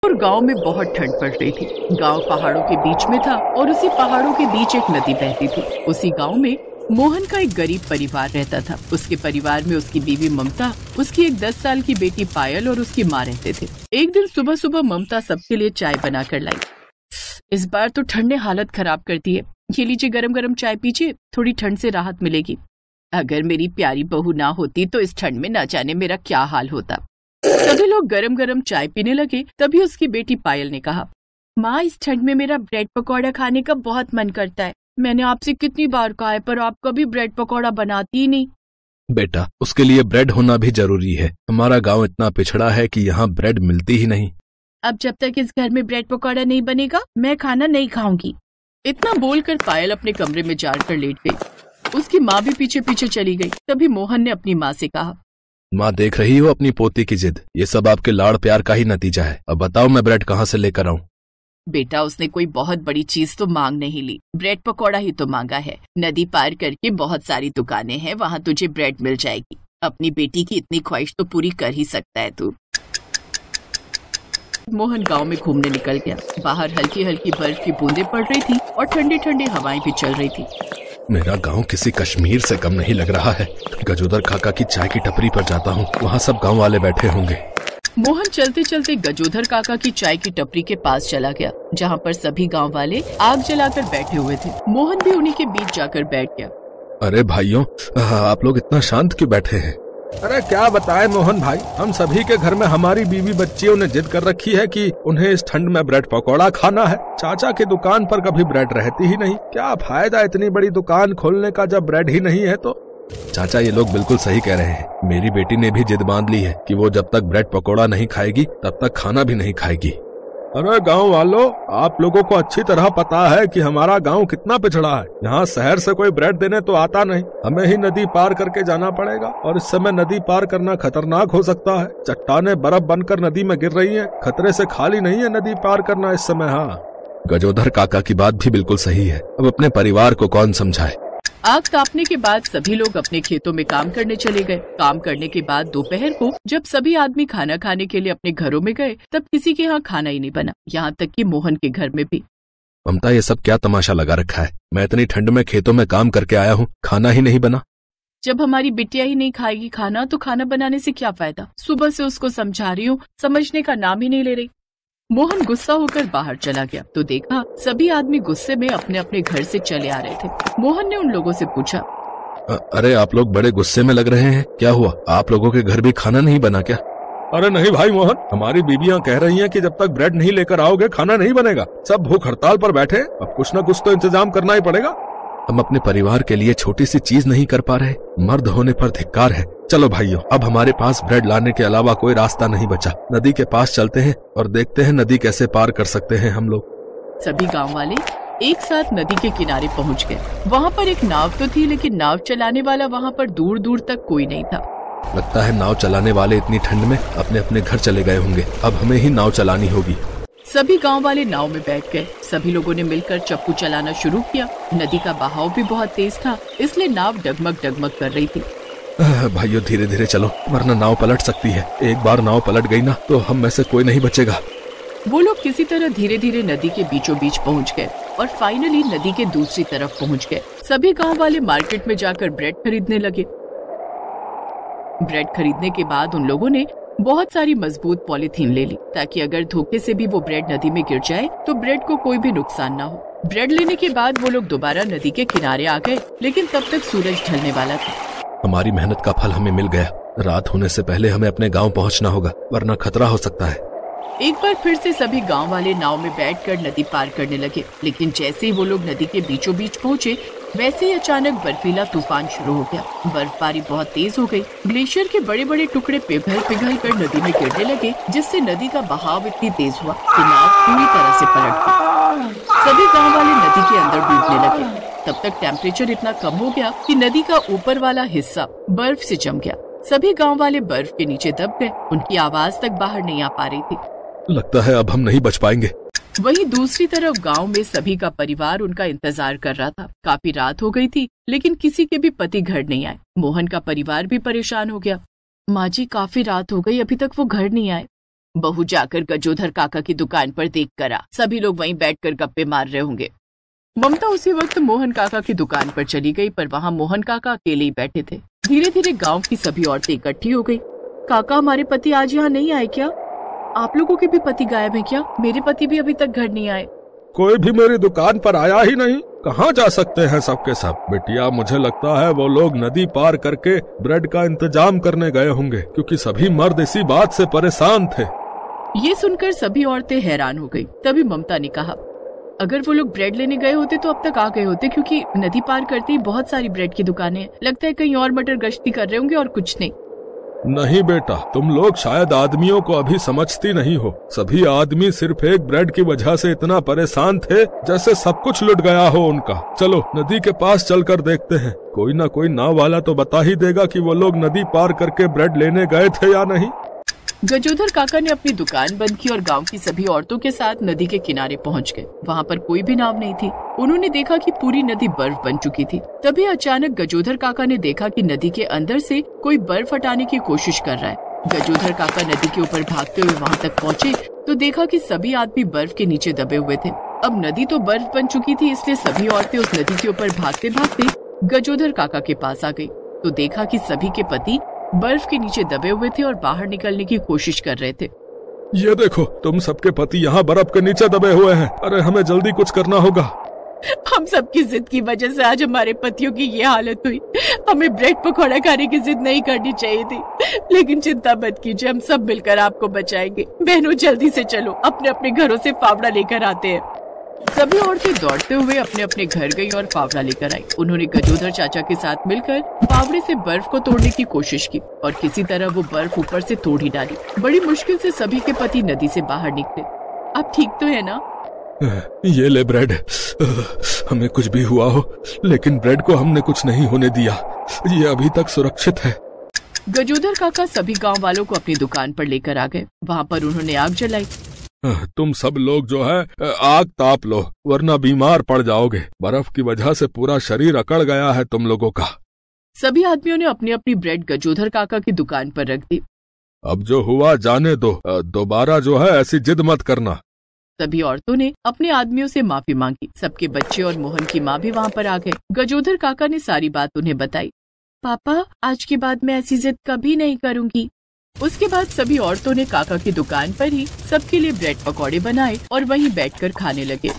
और गांव में बहुत ठंड पड़ रही थी। गांव पहाड़ों के बीच में था और उसी पहाड़ों के बीच एक नदी बहती थी। उसी गांव में मोहन का एक गरीब परिवार रहता था। उसके परिवार में उसकी बीवी ममता, उसकी एक 10 साल की बेटी पायल और उसकी माँ रहते थे। एक दिन सुबह सुबह ममता सबके लिए चाय बना कर लाई। इस बार तो ठंड ने हालत खराब कर दी है, ये लीजिए गरम गरम चाय पीजिए, थोड़ी ठंड से राहत मिलेगी। अगर मेरी प्यारी बहू ना होती तो इस ठंड में न जाने मेरा क्या हाल होता। सभी लोग गरम गरम चाय पीने लगे। तभी उसकी बेटी पायल ने कहा, माँ इस ठंड में मेरा ब्रेड पकौड़ा खाने का बहुत मन करता है। मैंने आपसे कितनी बार कहा है पर आप कभी ब्रेड पकौड़ा बनाती ही नहीं। बेटा, उसके लिए ब्रेड होना भी जरूरी है। हमारा गांव इतना पिछड़ा है कि यहाँ ब्रेड मिलती ही नहीं। अब जब तक इस घर में ब्रेड पकौड़ा नहीं बनेगा मैं खाना नहीं खाऊंगी। इतना बोलकर पायल अपने कमरे में जाकर लेट गई। उसकी माँ भी पीछे पीछे चली गई। तभी मोहन ने अपनी माँ से कहा, माँ देख रही हो अपनी पोती की जिद, ये सब आपके लाड़ प्यार का ही नतीजा है। अब बताओ मैं ब्रेड कहाँ से लेकर आऊँ? बेटा, उसने कोई बहुत बड़ी चीज तो मांग नहीं ली, ब्रेड पकौड़ा ही तो मांगा है। नदी पार करके बहुत सारी दुकानें हैं, वहाँ तुझे ब्रेड मिल जाएगी। अपनी बेटी की इतनी ख्वाहिश तो पूरी कर ही सकता है तू। मोहन गांव में घूमने निकल गया। बाहर हल्की हल्की बर्फ की बूंदें पड़ रही थी और ठंडी ठंडी हवाएं भी चल रही थी। मेरा गांव किसी कश्मीर से कम नहीं लग रहा है। गजोदर काका की चाय की टपरी पर जाता हूँ, वहाँ सब गांव वाले बैठे होंगे। मोहन चलते चलते गजोधर काका की चाय की टपरी के पास चला गया, जहाँ पर सभी गांव वाले आग जलाकर बैठे हुए थे। मोहन भी उन्हीं के बीच जाकर बैठ गया। अरे भाइयों, आप लोग इतना शांत क्यों बैठे हैं? अरे क्या बताएं मोहन भाई, हम सभी के घर में हमारी बीवी बच्चियों ने जिद कर रखी है कि उन्हें इस ठंड में ब्रेड पकौड़ा खाना है। चाचा की दुकान पर कभी ब्रेड रहती ही नहीं। क्या फायदा इतनी बड़ी दुकान खोलने का जब ब्रेड ही नहीं है तो। चाचा, ये लोग बिल्कुल सही कह रहे हैं। मेरी बेटी ने भी जिद बांध ली है कि वो जब तक ब्रेड पकौड़ा नहीं खाएगी तब तक खाना भी नहीं खाएगी। अरे गांव वालों, आप लोगों को अच्छी तरह पता है कि हमारा गांव कितना पिछड़ा है। यहाँ शहर से कोई ब्रेड देने तो आता नहीं, हमें ही नदी पार करके जाना पड़ेगा। और इस समय नदी पार करना खतरनाक हो सकता है। चट्टानें बर्फ बनकर नदी में गिर रही हैं। खतरे से खाली नहीं है नदी पार करना इस समय। हाँ, गजोधर काका की बात भी बिल्कुल सही है। अब अपने परिवार को कौन समझाए। आग तापने के बाद सभी लोग अपने खेतों में काम करने चले गए। काम करने के बाद दोपहर को जब सभी आदमी खाना खाने के लिए अपने घरों में गए तब किसी के यहाँ खाना ही नहीं बना, यहाँ तक कि मोहन के घर में भी। ममता, ये सब क्या तमाशा लगा रखा है? मैं इतनी ठंड में खेतों में काम करके आया हूँ, खाना ही नहीं बना। जब हमारी बिटिया ही नहीं खाएगी खाना तो खाना बनाने से क्या फायदा। सुबह से उसको समझा रही हूँ, समझने का नाम ही नहीं ले रही। मोहन गुस्सा होकर बाहर चला गया तो देखा सभी आदमी गुस्से में अपने अपने घर से चले आ रहे थे। मोहन ने उन लोगों से पूछा, अरे आप लोग बड़े गुस्से में लग रहे हैं, क्या हुआ? आप लोगों के घर भी खाना नहीं बना क्या? अरे नहीं भाई मोहन, हमारी बीबियां कह रही हैं कि जब तक ब्रेड नहीं लेकर आओगे खाना नहीं बनेगा। सब भूख हड़ताल पर बैठे, अब कुछ न कुछ तो इंतजाम करना ही पड़ेगा। हम अपने परिवार के लिए छोटी सी चीज नहीं कर पा रहे, मर्द होने पर धिक्कार है। चलो भाइयों, अब हमारे पास ब्रेड लाने के अलावा कोई रास्ता नहीं बचा। नदी के पास चलते हैं और देखते हैं नदी कैसे पार कर सकते हैं हम लोग। सभी गांव वाले एक साथ नदी के किनारे पहुंच गए। वहाँ पर एक नाव तो थी, लेकिन नाव चलाने वाला वहाँ पर दूर दूर तक कोई नहीं था। लगता है नाव चलाने वाले इतनी ठंड में अपने अपने घर चले गए होंगे। अब हमें ही नाव चलानी होगी। सभी गांव वाले नाव में बैठ गए। सभी लोगों ने मिलकर चप्पू चलाना शुरू किया। नदी का बहाव भी बहुत तेज था, इसलिए नाव डगमग डगमग कर रही थी। भाइयों, धीरे धीरे चलो वरना नाव पलट सकती है। एक बार नाव पलट गई ना तो हम में से कोई नहीं बचेगा। वो लोग किसी तरह धीरे धीरे नदी के बीचों बीच पहुंच गए और फाइनली नदी के दूसरी तरफ पहुंच गए। सभी गांव वाले मार्केट में जाकर ब्रेड खरीदने लगे। ब्रेड खरीदने के बाद उन लोगों ने बहुत सारी मजबूत पॉलीथीन ले ली, ताकि अगर धोखे से भी वो ब्रेड नदी में गिर जाए तो ब्रेड को कोई भी नुकसान ना हो। ब्रेड लेने के बाद वो लोग दोबारा नदी के किनारे आ गए, लेकिन तब तक सूरज ढलने वाला था। हमारी मेहनत का फल हमें मिल गया। रात होने से पहले हमें अपने गांव पहुंचना होगा, वरना खतरा हो सकता है। एक बार फिर से सभी गांव वाले नाव में बैठकर नदी पार करने लगे, लेकिन जैसे ही वो लोग नदी के बीचों बीच पहुंचे वैसे ही अचानक बर्फीला तूफान शुरू हो गया। बर्फबारी बहुत तेज हो गई। ग्लेशियर के बड़े बड़े टुकड़े पिघल पिघल कर नदी में गिरने लगे, जिससे नदी का बहाव इतनी तेज हुआ कि नाव पूरी तरह से पलट गई। सभी गांव वाले नदी के अंदर डूबने लगे। तब तक टेम्परेचर इतना कम हो गया कि नदी का ऊपर वाला हिस्सा बर्फ से जम गया। सभी गांव वाले बर्फ के नीचे दब गए। उनकी आवाज तक बाहर नहीं आ पा रही थी। लगता है अब हम नहीं बच पाएंगे। वहीं दूसरी तरफ गांव में सभी का परिवार उनका इंतजार कर रहा था। काफी रात हो गई थी, लेकिन किसी के भी पति घर नहीं आए। मोहन का परिवार भी परेशान हो गया। माँ जी, काफी रात हो गई, अभी तक वो घर नहीं आए। बहू जाकर गजोधर काका की दुकान पर देख कर आ, सभी लोग वहीं बैठकर गप्पे मार रहे होंगे। ममता उसी वक्त मोहन काका की दुकान पर चली गई, पर वहाँ मोहन काका अकेले ही बैठे थे। धीरे धीरे गांव की सभी औरतें इकट्ठी हो गई। काका, हमारे पति आज यहाँ नहीं आए क्या? आप लोगों के भी पति गायब है क्या? मेरे पति भी अभी तक घर नहीं आए। कोई भी मेरी दुकान पर आया ही नहीं। कहाँ जा सकते हैं सबके सब? बिटिया, मुझे लगता है वो लोग नदी पार करके ब्रेड का इंतजाम करने गए होंगे, क्योंकि सभी मर्द इसी बात से परेशान थे। ये सुनकर सभी औरतें हैरान हो गई। तभी ममता ने कहा, अगर वो लोग ब्रेड लेने गए होते तो अब तक आ गए होते, क्योंकि नदी पार करते ही बहुत सारी ब्रेड की दुकानें हैं। लगता है कहीं और मटर गश्ती कर रहे होंगे और कुछ नहीं। नहीं बेटा, तुम लोग शायद आदमियों को अभी समझती नहीं हो। सभी आदमी सिर्फ एक ब्रेड की वजह से इतना परेशान थे जैसे सब कुछ लुट गया हो उनका। चलो नदी के पास चलकर देखते हैं, कोई ना कोई नाव वाला तो बता ही देगा कि वो लोग नदी पार करके ब्रेड लेने गए थे या नहीं। गजोधर काका ने अपनी दुकान बंद की और गांव की सभी औरतों के साथ नदी के किनारे पहुंच गए। वहां पर कोई भी नाव नहीं थी। उन्होंने देखा कि पूरी नदी बर्फ बन चुकी थी। तभी अचानक गजोधर काका ने देखा कि नदी के अंदर से कोई बर्फ हटाने की कोशिश कर रहा है। गजोधर काका नदी के ऊपर भागते हुए वहां तक पहुंचे तो देखा कि सभी आदमी बर्फ के नीचे दबे हुए थे। अब नदी तो बर्फ बन चुकी थी, इसलिए सभी औरतें उस नदी के ऊपर भागते भागते गजोधर काका के पास आ गई तो देखा कि सभी के पति बर्फ के नीचे दबे हुए थे और बाहर निकलने की कोशिश कर रहे थे। ये देखो, तुम सबके पति यहाँ बर्फ के नीचे दबे हुए हैं। अरे हमें जल्दी कुछ करना होगा। हम सबकी जिद की वजह से आज हमारे पतियों की ये हालत हुई। हमें ब्रेड पकौड़ा खाने की जिद नहीं करनी चाहिए थी, लेकिन चिंता मत कीजिए, हम सब मिलकर आपको बचाएंगे। बहनों, जल्दी से चलो, अपने अपने घरों से फावड़ा लेकर आते हैं। सभी औरतें दौड़ते हुए अपने अपने घर गई और फावड़ा लेकर आई। उन्होंने गजोधर चाचा के साथ मिलकर फावड़े से बर्फ को तोड़ने की कोशिश की और किसी तरह वो बर्फ ऊपर से तोड़ ही डाली। बड़ी मुश्किल से सभी के पति नदी से बाहर निकले। आप ठीक तो है ना? ये ले ब्रेड। हमें कुछ भी हुआ हो, लेकिन ब्रेड को हमने कुछ नहीं होने दिया। ये अभी तक सुरक्षित है। गजोधर काका सभी गाँव वालों को अपनी दुकान पर लेकर आ गए। वहाँ पर उन्होंने आग जलाई। तुम सब लोग जो है आग ताप लो, वरना बीमार पड़ जाओगे। बर्फ की वजह से पूरा शरीर अकड़ गया है तुम लोगों का। सभी आदमियों ने अपनी अपनी ब्रेड गजोधर काका की दुकान पर रख दी। अब जो हुआ जाने दो, दोबारा जो है ऐसी जिद मत करना। सभी औरतों ने अपने आदमियों से माफी मांगी। सबके बच्चे और मोहन की माँ भी वहाँ पर आ गए। गजोधर काका ने सारी बात उन्हें बताई। पापा, आज के बाद मैं ऐसी जिद कभी नहीं करूँगी। उसके बाद सभी औरतों ने काका की दुकान पर ही सबके लिए ब्रेड पकौड़े बनाए और वहीं बैठकर खाने लगे।